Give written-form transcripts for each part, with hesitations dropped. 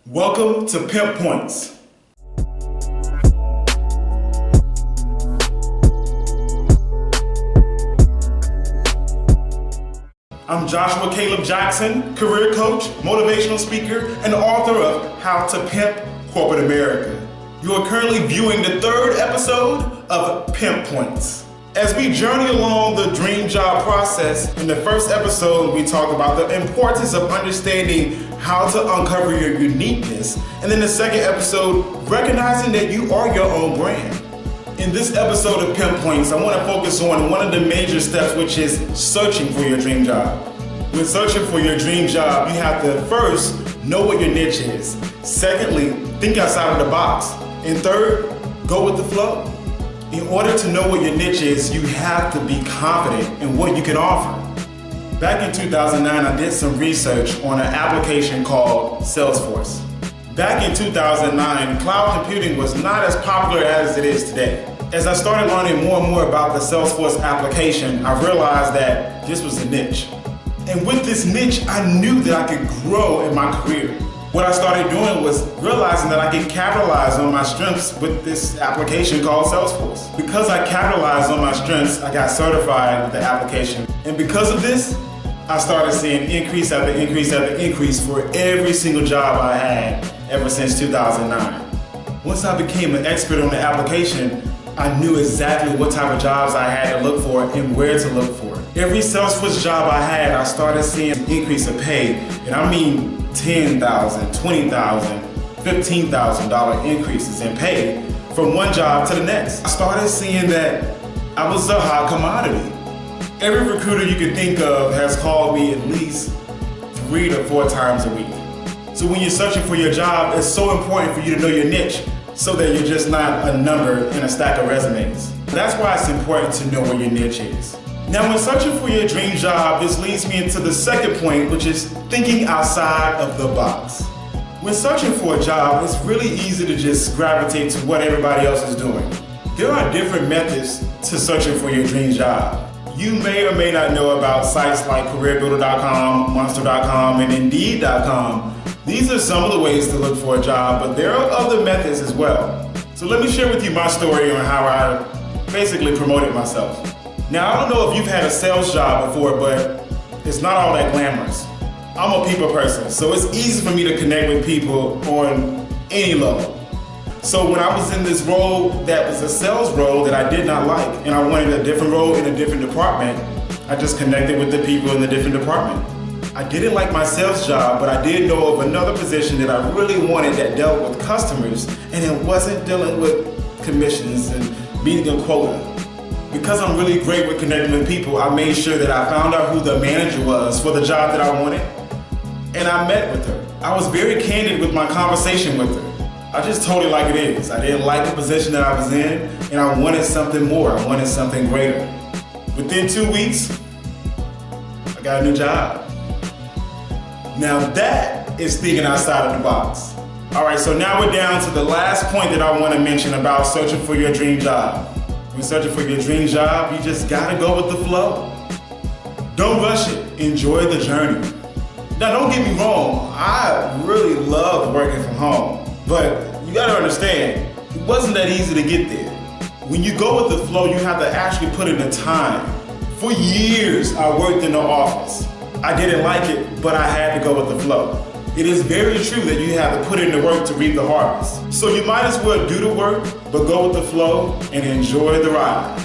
Welcome to Pimp Points. I'm Joshua Caleb Jackson, career coach, motivational speaker, and author of How to Pimp Corporate America. You are currently viewing the third episode of Pimp Points. As we journey along the dream job process, in the first episode we talked about the importance of understanding how to uncover your uniqueness, and then the second episode, recognizing that you are your own brand. In this episode of Pimp Points, I want to focus on one of the major steps, which is searching for your dream job. When searching for your dream job, you have to first know what your niche is. Secondly, think outside of the box. And third, go with the flow. In order to know what your niche is, you have to be confident in what you can offer. Back in 2009, I did some research on an application called Salesforce. Back in 2009, cloud computing was not as popular as it is today. As I started learning more and more about the Salesforce application, I realized that this was a niche. And with this niche, I knew that I could grow in my career. What I started doing was realizing that I could capitalize on my strengths with this application called Salesforce. Because I capitalized on my strengths, I got certified with the application. And because of this, I started seeing increase after increase after increase for every single job I had ever since 2009. Once I became an expert on the application, I knew exactly what type of jobs I had to look for and where to look for. Every Salesforce job I had, I started seeing an increase of pay. And I mean $10,000, $20,000, $15,000 increases in pay from one job to the next. I started seeing that I was a hot commodity. Every recruiter you can think of has called me at least 3 to 4 times a week. So when you're searching for your job, it's so important for you to know your niche so that you're just not a number in a stack of resumes. That's why it's important to know what your niche is. Now, when searching for your dream job, this leads me into the second point, which is thinking outside of the box. When searching for a job, it's really easy to just gravitate to what everybody else is doing. There are different methods to searching for your dream job. You may or may not know about sites like careerbuilder.com, monster.com, and indeed.com. These are some of the ways to look for a job, but there are other methods as well. So let me share with you my story on how I basically promoted myself. Now, I don't know if you've had a sales job before, but it's not all that glamorous. I'm a people person, so it's easy for me to connect with people on any level. So when I was in this role that was a sales role that I did not like, and I wanted a different role in a different department, I just connected with the people in the different department. I didn't like my sales job, but I did know of another position that I really wanted that dealt with customers, and it wasn't dealing with commissions and meeting a quota. Because I'm really great with connecting with people, I made sure that I found out who the manager was for the job that I wanted, and I met with her. I was very candid with my conversation with her. I just told it like it is. I didn't like the position that I was in, and I wanted something more. I wanted something greater. Within 2 weeks, I got a new job. Now that is thinking outside of the box. All right, so now we're down to the last point that I want to mention about searching for your dream job. When searching for your dream job, you just gotta go with the flow. Don't rush it, enjoy the journey. Now don't get me wrong, I really love working from home, but you gotta understand, it wasn't that easy to get there. When you go with the flow, you have to actually put in the time. For years, I worked in the office. I didn't like it, but I had to go with the flow. It is very true that you have to put in the work to reap the harvest. So you might as well do the work, but go with the flow and enjoy the ride.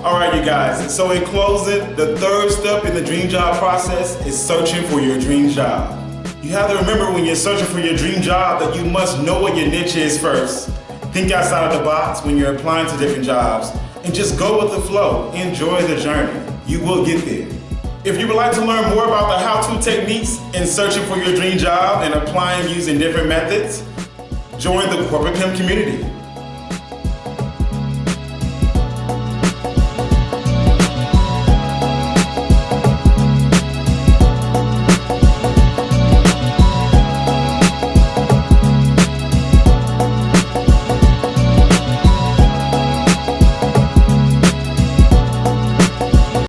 All right, you guys, and so in closing, the third step in the dream job process is searching for your dream job. You have to remember when you're searching for your dream job that you must know what your niche is first. Think outside of the box when you're applying to different jobs, and just go with the flow. Enjoy the journey. You will get there. If you would like to learn more about the how-to techniques in searching for your dream job and applying using different methods, join the Corporate Pimp community.